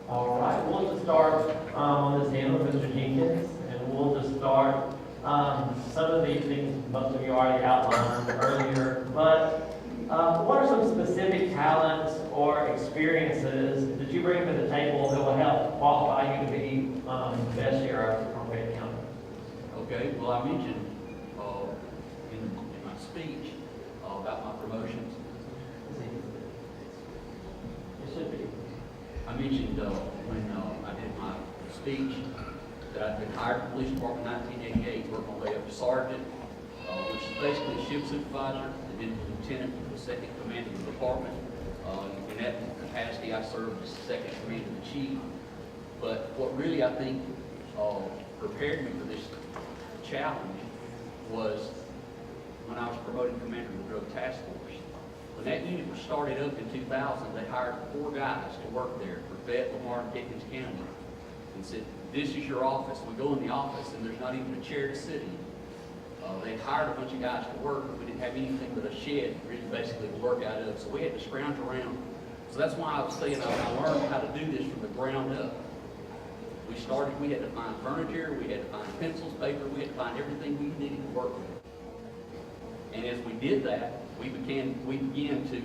All right, we'll just start on this end with Mr. Jenkins, and we'll just start. Some of these things most of you already outlined earlier, but what are some specific talents or experiences that you bring to the table that will help qualify you to be the best sheriff from Fayette County? Okay, well, I mentioned in my speech about my promotions. It should be. I mentioned when I did my speech that I'd been hired in the police department in 1988, worked my way up to sergeant, which is basically a shift supervisor, and then lieutenant with the second command of the department. In that capacity, I served as second command of the chief. But what really I think prepared me for this challenge was when I was promoted commander of the drug task force. When that unit was started up in 2000, they hired 4 guys to work there for Fayette, Lamar, and Jenkins County, and said, "This is your office." We go in the office, and there's not even a chair to sit in. They hired a bunch of guys to work, but we didn't have anything but a shed, really, basically, to work out of. So we had to scrounge around. So that's why I was saying I learned how to do this from the ground up. We had to find furniture, we had to find pencils, paper, we had to find everything we needed to work with. And as we did that, we began to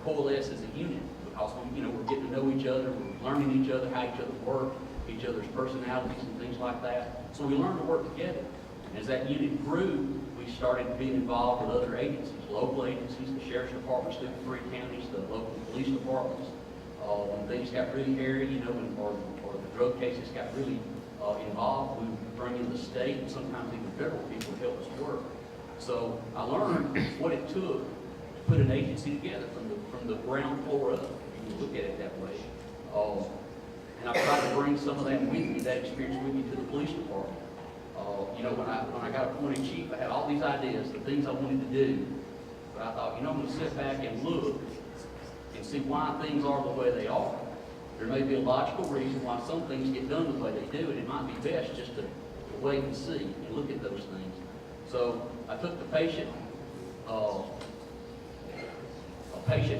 coalesce as a unit, because we're getting to know each other, we're learning each other, how each other work, each other's personalities and things like that. So we learned to work together. And as that unit grew, we started being involved with other agencies, local agencies, the sheriff's departments through the 3 counties, the local police departments. When things got really hairy, or the drug cases got really involved, we would bring in the state and sometimes even federal people to help us work. So I learned what it took to put an agency together from the ground floor up, if you can look at it that way. And I tried to bring some of that with me, that experience with me to the police department. When I got appointed chief, I had all these ideas, the things I wanted to do. But I thought, I'm going to sit back and look and see why things are the way they are. There may be a logical reason why some things get done the way they do, and it might be best just to wait and see and look at those things. So I took the patient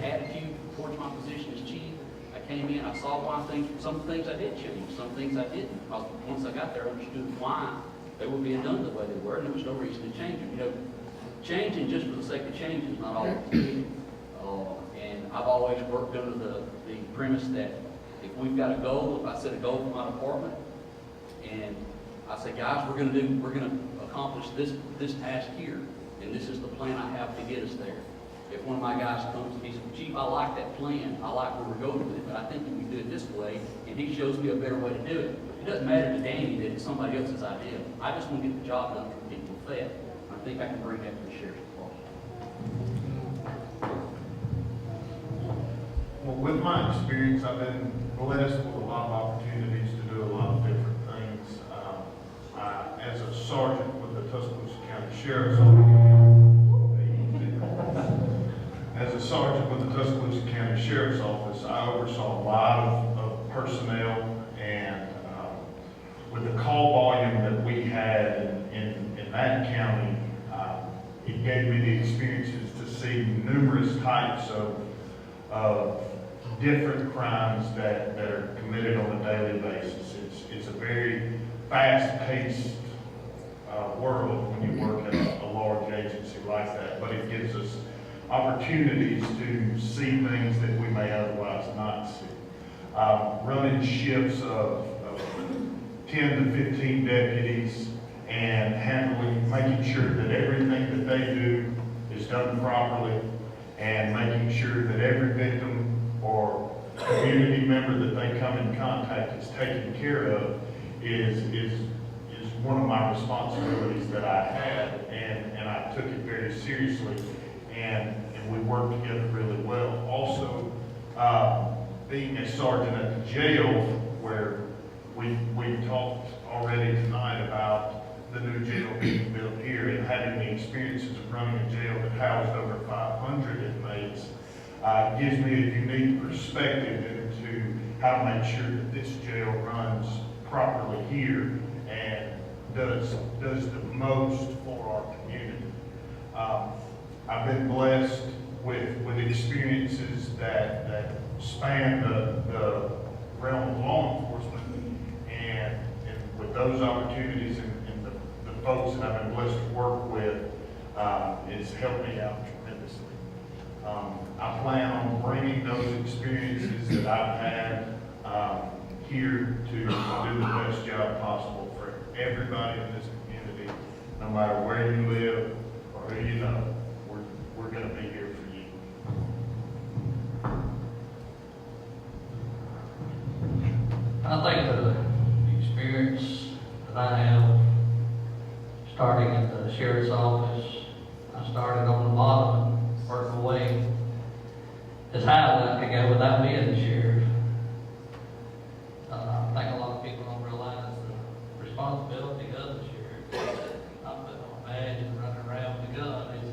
attitude towards my position as chief. I came in, I saw why some things I did change, some things I didn't. Once I got there, I understood why they were being done the way they were, and there was no reason to change them. Changing just for the sake of change is not always good. And I've always worked under the premise that if we've got a goal, if I set a goal for my department, and I say, guys, we're going to accomplish this task here, and this is the plan I have to get us there. If one of my guys comes and he says, "Chief, I like that plan, I like where we're going with it, but I think that we do it this way," and he shows me a better way to do it, it doesn't matter to Danny that it's somebody else's idea. I just want to get the job done for people with Fayette. I think I can bring that to the sheriff's department. Well, with my experience, I've been blessed with a lot of opportunities to do a lot of different things. As a sergeant with the Tuscaloosa County Sheriff's Office, I oversaw a lot of personnel, and with the call volume that we had in that county, it gave me the experiences to see numerous types of different crimes that are committed on a daily basis. It's a very fast-paced world when you work at a large agency like that, but it gives us opportunities to see things that we may otherwise not see. Running shifts of 10 to 15 deputies and making sure that everything that they do is done properly, and making sure that every victim or community member that they come in contact is taken care of is one of my responsibilities that I had, and I took it very seriously, and we worked together really well. Also, being a sergeant at the jail, where we talked already tonight about the new jail being built here, and having the experiences of running a jail that housed over 500 inmates, gives me a unique perspective into how to make sure that this jail runs properly here and does the most for our community. I've been blessed with experiences that span the realm of law those opportunities and the folks that I've been blessed to work with, it's helped me out tremendously. I plan on bringing those experiences that I've had here to do the best job possible for everybody in this community, no matter where you live or who you know. We're going to be here for you. I think the experience that I have starting at the sheriff's office, I started on the bottom and worked my way as high as I could go without being the sheriff. I think a lot of people don't realize the responsibility of the sheriff. Not putting on a badge and running around with a gun. It's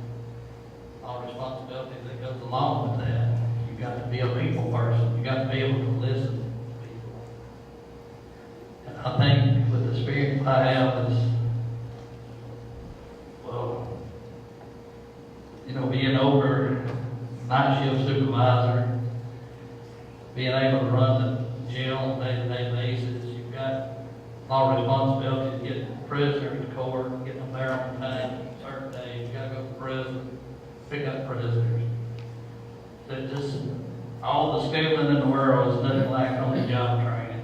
all responsibility that goes along with that. You've got to be a people person. You've got to be able to listen to people. And I think with the experience I have is, well, being over night shift supervisor, being able to run the jail on a day-to-day basis, you've got a lot of responsibility to get prisoners to court, getting them there on time, certain days, you gotta go to prison, pick up prisoners. That just, all the schooling in the world is nothing like on the job training.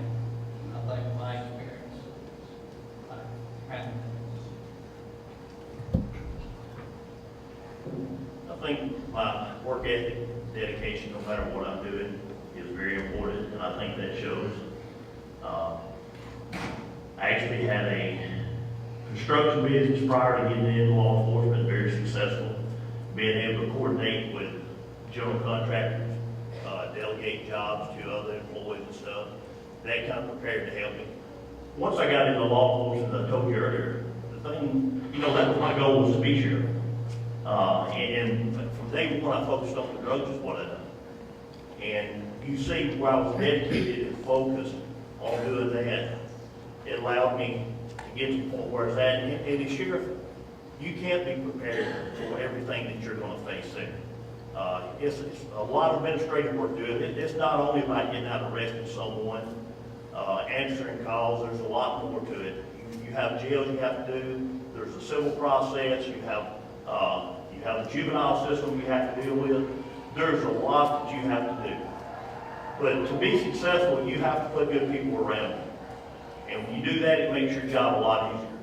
I think my experience is I think my work ethic, dedication, no matter what I'm doing, is very important, and I think that shows. I actually had a construction business prior to getting into law enforcement, very successful. Being able to coordinate with general contractors, delegate jobs to other employees and stuff, that kind of prepared to help me. Once I got into law enforcement, I told you earlier, the thing, that was my goal, was to be sheriff. And from day one, I focused on the drugs, is what I done. And you see where I was dedicated and focused on doing that, it allowed me to get to the point where it's at. And as sheriff, you can't be prepared for everything that you're going to face there. It's a lot of administrative work to it. It's not only about getting out and arresting someone, answering calls. There's a lot more to it. You have jails you have to do. There's a civil process. You have the juvenile system you have to deal with. There's a lot that you have to do. But to be successful, you have to put good people around you. And when you do that, it makes your job a lot easier.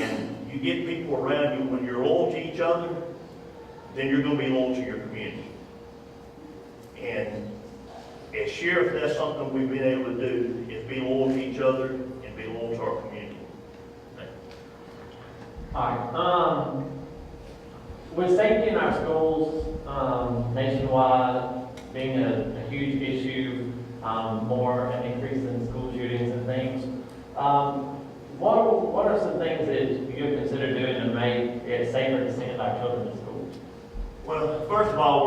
And you get people around you, when you're loyal to each other, then you're going to be loyal to your community. And as sheriff, that's something we've been able to do, is be loyal to each other and be loyal to our community. Thank you. All right. With safety in our schools nationwide being a huge issue, more an increase in school shootings and things, what are some things that you would consider doing to make it safer to send our children to school? Well, first of all,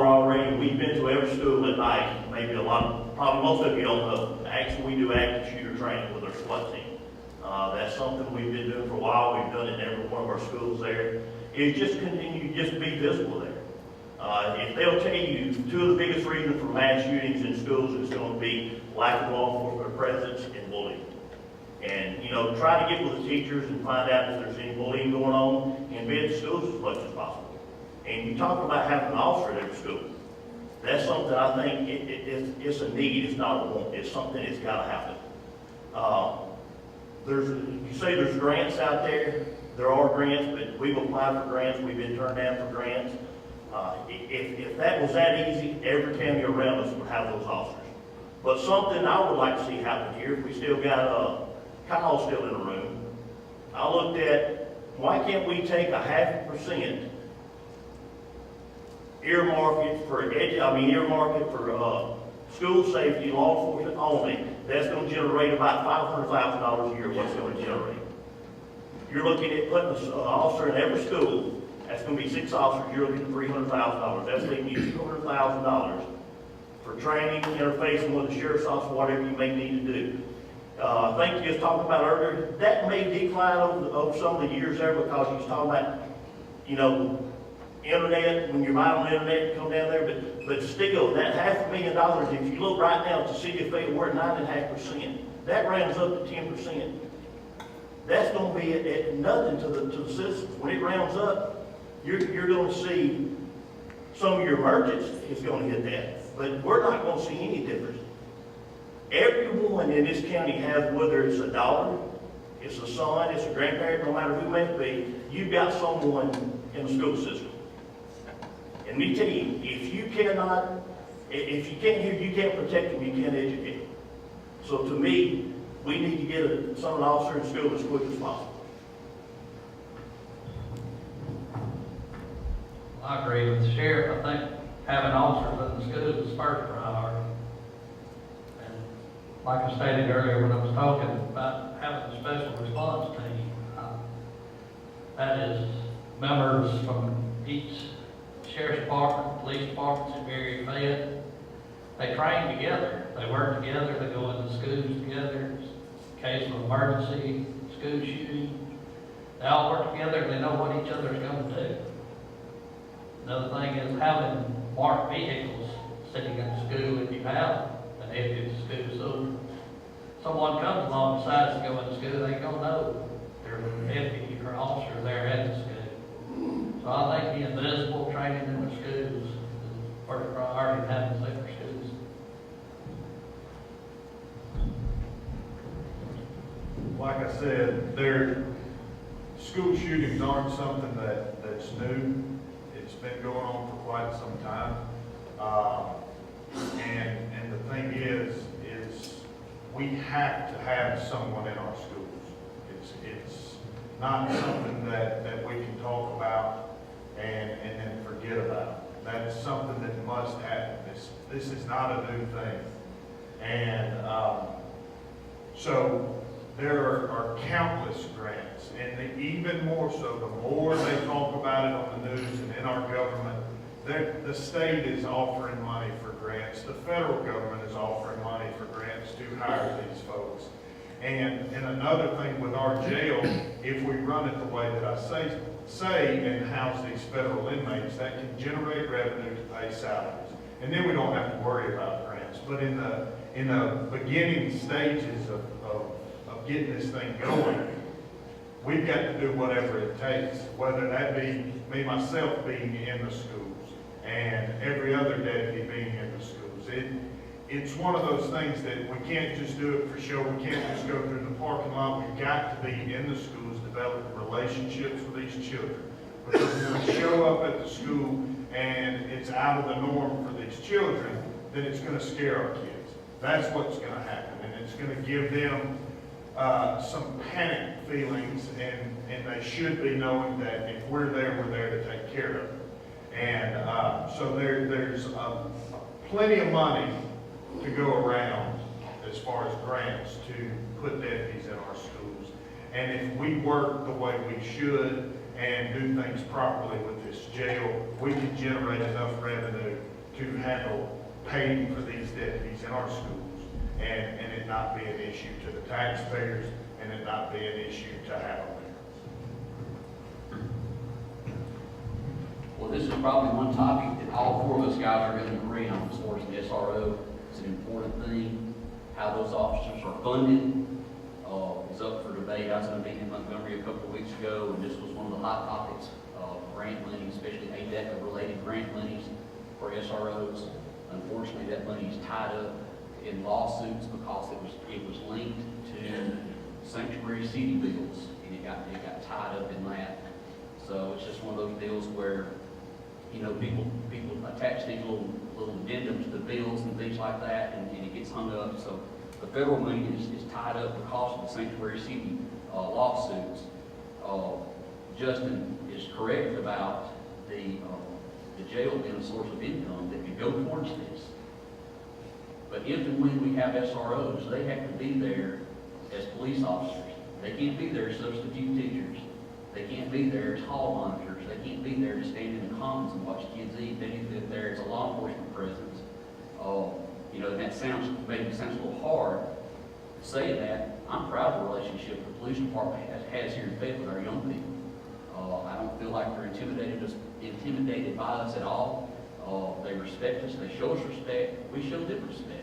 we've been to every school at night, maybe probably most of you don't know. Actually, we do active shooter training with our SWAT team. That's something we've been doing for a while. We've done it in every one of our schools there. It's just continue to just be visible there. If they'll tell you, two of the biggest reasons for mass shootings in schools is going to be lack of law enforcement presence and bullying. And, try to get with the teachers and find out if there's any bullying going on and be at the schools as much as possible. And you talk about having an officer at every school. That's something I think it's a need, it's not a want, it's something that's got to happen. You say there's grants out there. There are grants, but we've applied for grants, we've been turned down for grants. If that was that easy, every county around us would have those officers. But something I would like to see happen here, if we still got Kyle still in the room, I looked at, why can't we take a 0.5%, earmark it for school safety, law enforcement only. That's going to generate about $500,000 a year. What's going to generate? You're looking at putting an officer in every school. That's going to be 6 officers. You're looking at $300,000. That's leaving you $200,000 for training, interfacing with the sheriff's office, whatever you may need to do. I think you was talking about earlier, that may decline over some of the years there because you was talking about, internet, when you're buying on the internet, come down there, but still, that $500,000, if you look right now, to see if they were at 9.5%, that rounds up to 10%. that's gonna be at nothing to the citizens. When it rounds up, you're gonna see some of your merchants is gonna hit that, but we're not gonna see any difference. Everyone in this county has, whether it's a daughter, it's a son, it's a grandparent, no matter who it may be, you've got someone in the school system. And me tell you, if you can't hear, you can't protect them, you can't educate them. So to me, we need to get some officer in school as quick as possible. I agree with the sheriff. I think having officers in the schools is first priority. And like I stated earlier when I was talking about having a special response team, that is members from each sheriff's department, police departments in Yerby, Fayette. They train together. They work together. They go into schools together. In case of emergency, school shooting, they all work together. They know what each other's going to do. Another thing is having marked vehicles sitting in the school if you have an empty school. So someone comes along and decides to go into school, they don't know there's an empty or officer there at the school. So I think being visible, training in the schools is first priority in having safer schools. Like I said, school shootings aren't something that's new. It's been going on for quite some time. And the thing is we have to have someone in our schools. It's not something that we can talk about and then forget about. That's something that must happen. This is not a new thing. And so there are countless grants, and even more so, the more they talk about it on the news and in our government, the state is offering money for grants, the federal government is offering money for grants to hire these folks. And another thing with our jail, if we run it the way that I say and house these federal inmates, that can generate revenue to pay salaries. And then we don't have to worry about grants. But in the beginning stages of getting this thing going, we've got to do whatever it takes, whether that be me, myself, being in the schools and every other deputy being in the schools. It's one of those things that we can't just do it for show. We can't just go through the parking lot. We've got to be in the schools, developing relationships with these children. Because when we show up at the school and it's out of the norm for these children, then it's going to scare our kids. That's what's going to happen. And it's going to give them some panic feelings, and they should be knowing that if we're there to take care of them. And so there's plenty of money to go around as far as grants to put deputies in our schools. And if we work the way we should and do things properly with this jail, we can generate enough revenue to handle paying for these deputies in our schools. And it not be an issue to the taxpayers, and it not be an issue to have them there. Well, this is probably one topic that all four of us guys are going to agree on as far as the SRO. It's an important thing. How those officers are funded is up for debate. I was in a meeting in Montgomery a couple of weeks ago, and this was one of the hot topics of grant money, especially ADECA-related grant monies for SROs. Unfortunately, that money is tied up in lawsuits because it was linked to sanctuary city bills, and it got tied up in that. So it's just one of those deals where, you know, people attach these little addendums to the bills and things like that, and it gets hung up. So the federal money is tied up because of the sanctuary city lawsuits. Justin is correct about the jail being a source of income that can go towards this. But if and when we have SROs, they have to be there as police officers. They can't be there as substitute teachers. They can't be there as hall monitors. They can't be there to stand in the commons and watch kids eat. They need to be there as a law enforcement presence. You know, that maybe sounds a little hard to say that. I'm proud of the relationship the police department has here in Fayette with our young people. I don't feel like they're intimidated by us at all. They respect us. They show us respect. We show them respect.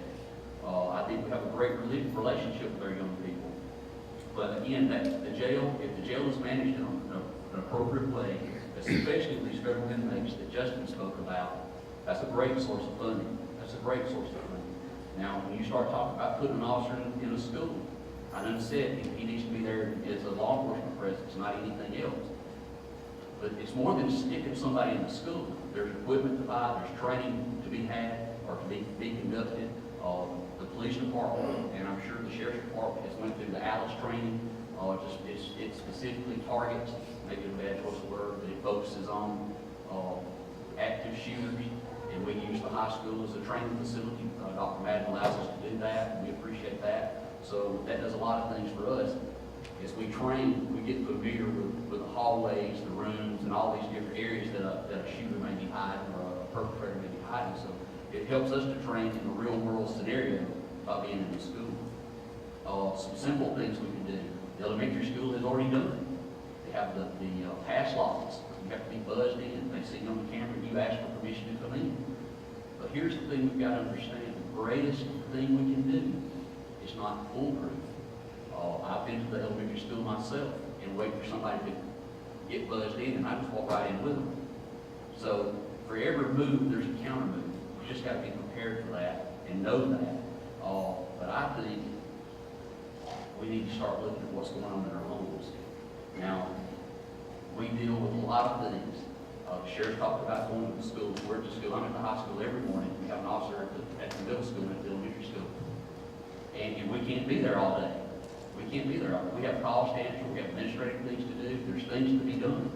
I think we have a great relationship with our young people. But again, the jail, if the jail is managed in an appropriate way, especially these federal inmates that Justin spoke about, that's a great source of funding. That's a great source of funding. Now, when you start talking about putting an officer in a school, I done said he needs to be there as a law enforcement presence, not anything else. But it's more than sticking somebody in the school. There's equipment to buy, there's training to be had or to be conducted. The police department, and I'm sure the sheriff's department has went through the Alice training. It specifically targets, maybe a bad choice of word, but it focuses on active shooters. And we use the high school as a training facility. Dr. Madden allows us to do that, and we appreciate that. So that does a lot of things for us. As we train, we get familiar with the hallways, the rooms, and all these different areas that a shooter may be hiding or a perpetrator may be hiding. So it helps us to train in a real-world scenario by being in the school. Some simple things we can do. The elementary school has already done it. They have the pass logs. You have to be buzzed in. They see you on the camera, and you ask for permission to come in. But here's the thing we've got to understand. The greatest thing we can do is not foolproof. I've been to the elementary school myself and wait for somebody to get buzzed in, and I just walk right in with them. So for every move, there's a counter move. We just got to be prepared for that and know that. But I think we need to start looking at what's going on in our homes. Now, we deal with a lot of things. The sheriff talked about going to the school. We're at the school. I'm at the high school every morning. We have an officer at the middle school and at the elementary school. And we can't be there all day. We can't be there all day. We have calls to answer. We have administrative things to do. There's things to be done.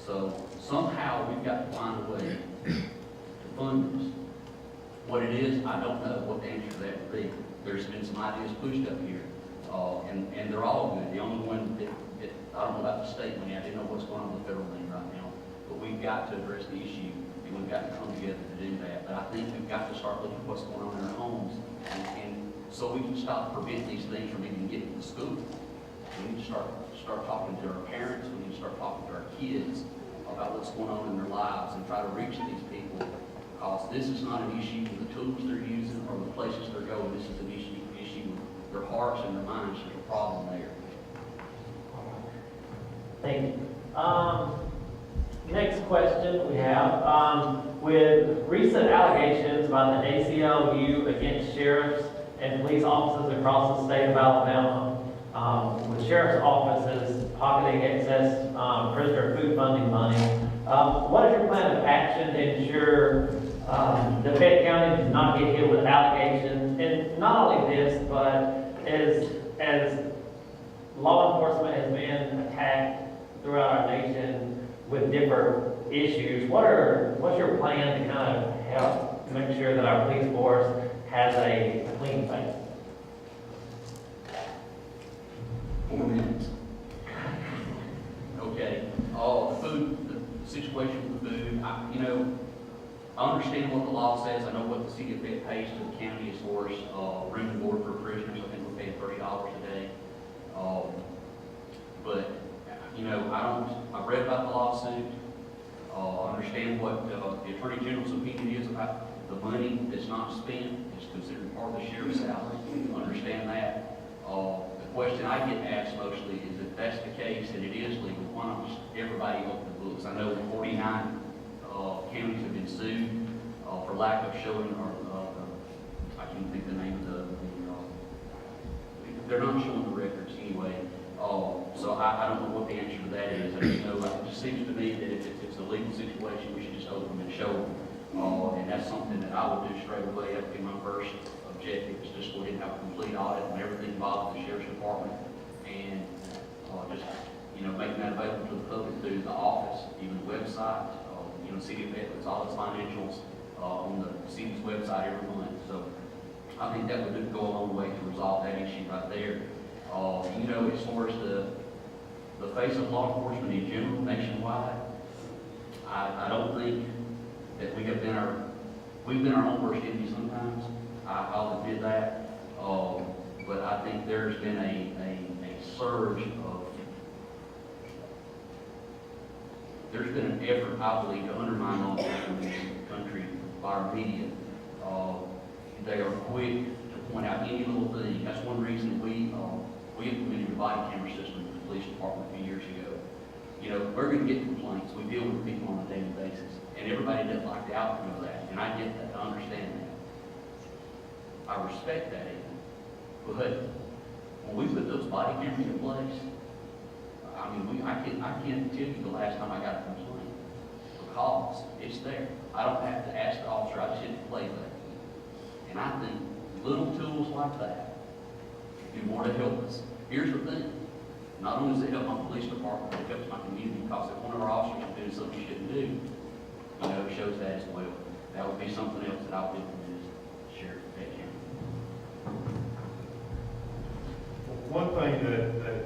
So somehow we've got to find a way to fund this. What it is, I don't know what the answer to that would be. There's been some ideas pushed up here, and they're all good. The only one that I don't know about the state money. I didn't know what's going on with the federal money right now. But we've got to address the issue, and we've got to come together to do that. But I think we've got to start looking at what's going on in our homes, and so we can prevent these things from even getting to school. We need to start talking to our parents. We need to start talking to our kids about what's going on in their lives and try to reach these people, because this is not an issue with the tools they're using or the places they're going. This is an issue with their hearts and their minds. There's a problem there. Thank you. Next question we have, with recent allegations by the ACLU against sheriffs and police officers across the state of Alabama, with sheriff's offices pocketing excess prisoner food funding money, what is your plan of action to ensure the Fayette County does not get hit with allegations? And not only this, but as law enforcement has been attacked throughout our nation with different issues, what's your plan to kind of help make sure that our police force has a clean face? 4 minutes. Okay. The situation with the food, I understand what the law says. I know what the city of Fayette pays to the county as far as room and board for prisoners. I think we're paying $30 a day. But I've read about the lawsuit. I understand what the Attorney General's opinion is about the money that's not spent. It's considered part of the sheriff's salary. I understand that. The question I get asked mostly is if that's the case and it is legal, why don't just everybody open the books? I know 49 counties have been sued for lack of showing, or I can't think the name of they're not showing the records anyway. So I don't know what the answer to that is. I just know it just seems to me that if it's a legal situation, we should just open them and show them. And that's something that I would do straight away. That would be my first objective, is just go ahead and have a complete audit on everything involved with the sheriff's department, and just making that available to the public through the office, even the website. City of Fayette puts all its financials on the city's website every month. So I think that would go a long way to resolve that issue right there. As far as the face of law enforcement in general, nationwide, I don't think that we've been our own worst enemy sometimes. I'll admit that. But I think there's been a surge of, there's been an effort, I believe, to undermine law enforcement in this country by our media. They are quick to point out any little thing. That's one reason we implemented the body camera department a few years ago. You know, we're gonna get complaints, we deal with people on a daily basis, and everybody doesn't like the outcome of that, and I get that, I understand that. I respect that even, but when we put those body cameras in place, I mean, I can't tell you the last time I got a complaint, because it's there. I don't have to ask the officer, I just hit the play button. And I think little tools like that do more to help us. Here's the thing, not only does it help my police department, it helps my community, because if one of our officers is doing something he shouldn't do, you know, it shows that as well. That would be something else that I'll implement as sheriff of Fayette County. One thing that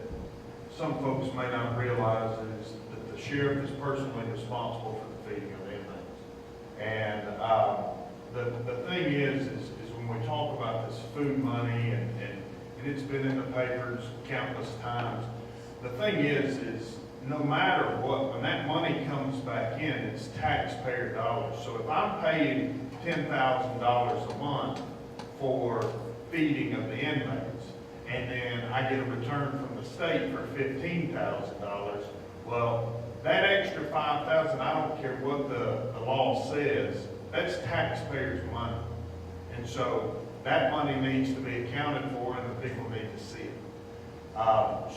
some folks may not realize is that the sheriff is personally responsible for the feeding of the inmates. And the thing is when we talk about this food money, and it's been in the papers countless times, the thing is no matter what, when that money comes back in, it's taxpayer dollars. So if I'm paying $10,000 a month for feeding of the inmates, and then I get a return from the state for $15,000, well, that extra $5,000, I don't care what the law says, that's taxpayers' money. And so that money needs to be accounted for, and the people need to see it.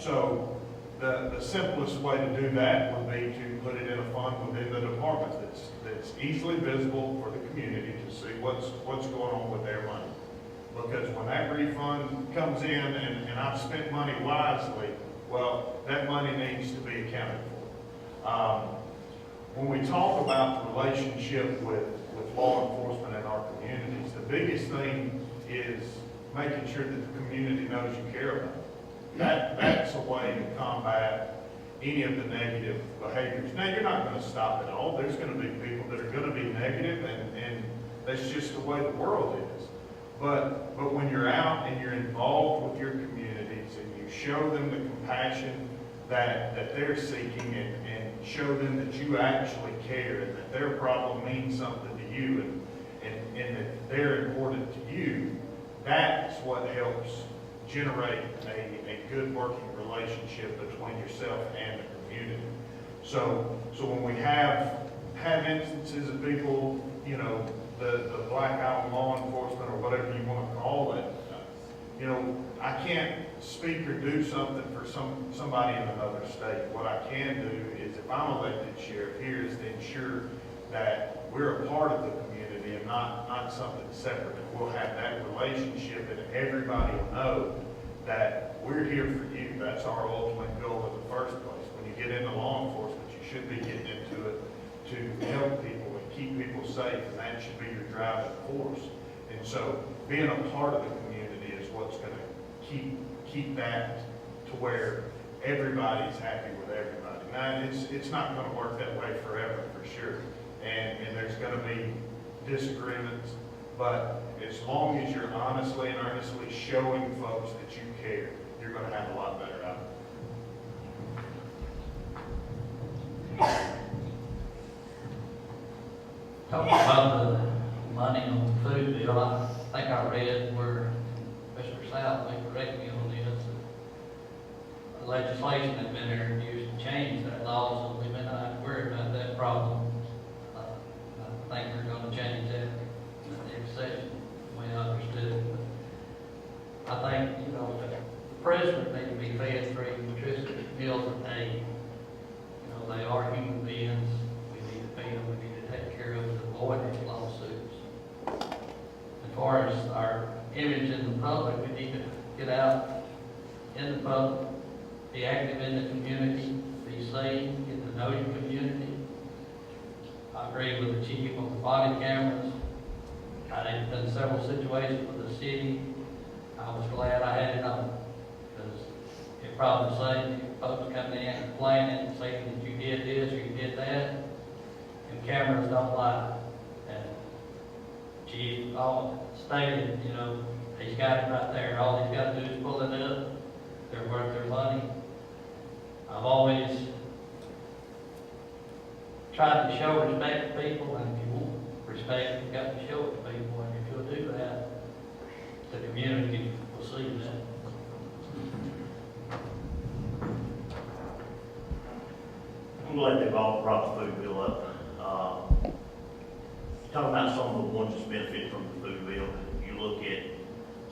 So the simplest way to do that would be to put it in a fund within the department that's easily visible for the community to see what's going on with their money. Because when that refund comes in and I've spent money wisely, well, that money needs to be accounted for. When we talk about the relationship with law enforcement in our communities, the biggest thing is making sure that the community knows you care about them. That's a way to combat any of the negative behaviors. Now, you're not going to stop it all. There's going to be people that are going to be negative, and that's just the way the world is. But when you're out and you're involved with your communities and you show them the compassion that they're seeking, and show them that you actually care, and that their problem means something to you, and that they're important to you, that's what helps generate a good working relationship between yourself and the community. So when we have instances of people, you know, the black eye law enforcement, or whatever you want to call it, you know, I can't speak or do something for somebody in another state. What I can do is, if I'm elected sheriff here, is to ensure that we're a part of the community and not something separate. And we'll have that relationship, and everybody will know that we're here for you. That's our ultimate goal in the first place. When you get into law enforcement, you should be getting into it to help people and keep people safe, and that should be your driving force. And so being a part of the community is what's going to keep that to where everybody's happy with everybody. Now, it's not going to work that way forever, for sure. And there's going to be disagreements, but as long as you're honestly and earnestly showing folks that you care, you're going to have a lot better outcome. Talking about the money on the food bill, I think I read where Mr. South may correct me on this, that legislation has been introduced to change that law, so we may not have to worry about that problem. I think we're going to change that in the next session, the way I understood it. But I think, you know, the president needs to be fed free nutritious meals a day. You know, they are human beings. We need to feed them. We need to take care of them, and avoid any lawsuits. As far as our image in the public, we need to get out in the public, be active in the community, be safe, get to know your community. I agree with the chief on the body cameras. I've done several situations with the city. I was glad I had it on, because it probably saved folks coming in complaining and saying that you did this or you did that. And cameras don't lie. And chief stated, you know, he's got it right there. All he's got to do is pull it up. They're worth their money. I've always tried to show respect to people, and if you want respect, you've got to show it to people, and if you'll do that, the community will see that. glad they brought the food bill up. Talking about some of the ones that's benefiting from the food bill, you look at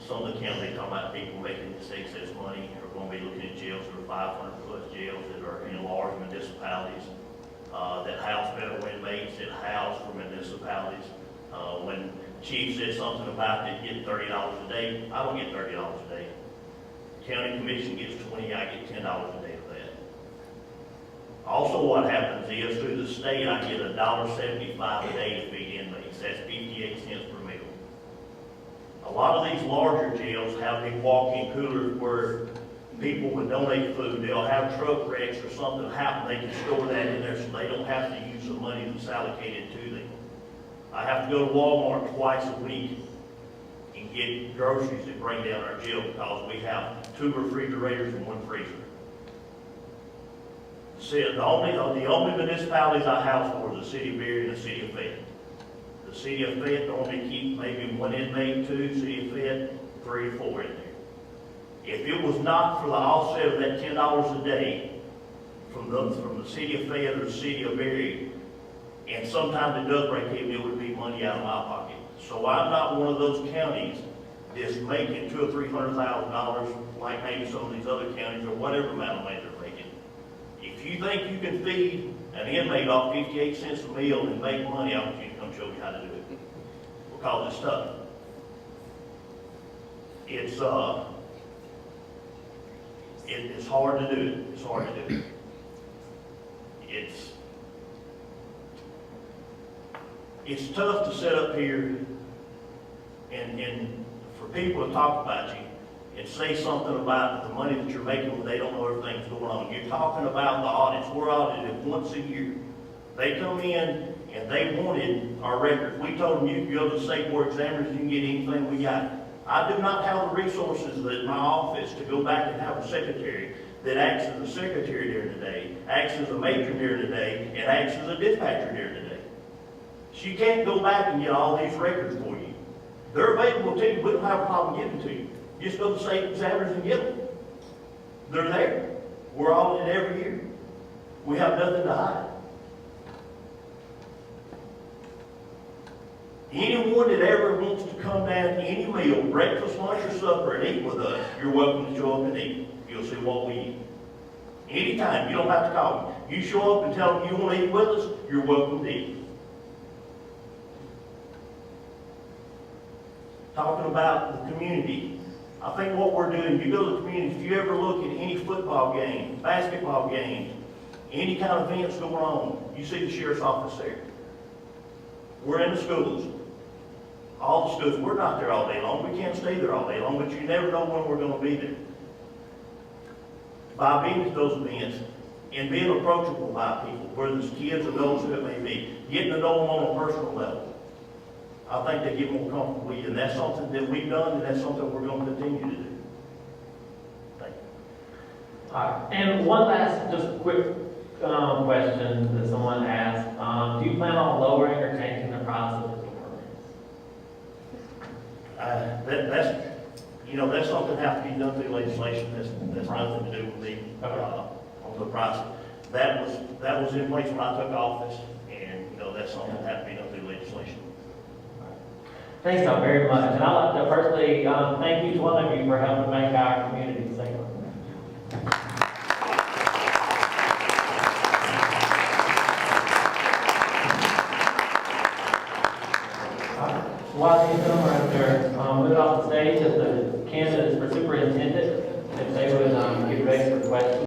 some of the counties, they talk about people making this excess money, are gonna be looking at jails that are 500+ jails that are in large municipalities, that house federal inmates, that house for municipalities. When Chief said something about that getting $30 a day, I don't get $30 a day. County Commission gets 20, I get $10 a day of that. Also what happens is, through the state, I get $1.75 a day to feed inmates. That's 58 cents per meal. A lot of these larger jails have big walk-in coolers where people would donate food. They'll have truck wrecks or something happen, they can store that in there so they don't have to use the money that's allocated to them. I have to go to Walmart twice a week and get groceries that bring down our jail because we have 2 refrigerators and 1 freezer. See, the only municipalities I house for is the city of Yerby and the city of Fayette. The city of Fayette only keep maybe 1 inmate, 2, city of Fayette, 3 or 4 in there. If it was not for the offset of that $10 a day from the city of Fayette or the city of Yerby, and sometimes it does break even, it would be money out of my pocket. So I'm not one of those counties that's making $200,000 or $300,000 like maybe some of these other counties or whatever amount of money they're making. If you think you can feed an inmate off 58 cents a meal and make money, I want you to come show me how to do it. Because it's tough. It's hard to do it. It's hard to do it. It's tough to sit up here and for people to talk about you and say something about the money that you're making when they don't know everything's going on. You're talking about the audits. We're audited once a year. They come in and they wanted our records. We told them you can go to the state board examiners, you can get anything we got. I do not have the resources in my office to go back and have a secretary that acts as a secretary during the day, acts as a matron during the day, and acts as a dispatcher during the day. She can't go back and get all these records for you. They're available to you. We don't have a problem giving to you. Just go to the state examiners and get them. They're there. We're all in it every year. We have nothing to hide. Anyone that ever wants to come down to any meal, breakfast, lunch, or supper, and eat with us, you're welcome to show up and eat. You'll see what we eat. Anytime. You don't have to call me. You show up and tell them you want to eat with us, you're welcome to eat. Talking about the community. I think what we're doing, you go to the community, if you ever look at any football game, basketball games, any kind of events going on, you see the sheriff's office there. We're in the schools. All the schools, we're not there all day long. We can't stay there all day long, but you never know when we're going to be there. By being at those events and being approachable by people, whether it's kids or those who it may be, getting to know them on a personal level, I think they get more comfortable with you, and that's something that we've done, and that's something we're going to continue to do. Thank you. All right. And one last, just quick question that someone asked. Do you plan on lowering or changing the price of the permits? That's something that has to be done through legislation. That's nothing to do with me on the price. That was in place when I took office, and that's something that has to be done through legislation. Thanks so very much. And I'd like to personally thank each one of you for helping make our community safer. While these gentlemen are up there, moving off the stage as the candidates for superintendent, if they would get ready for questions.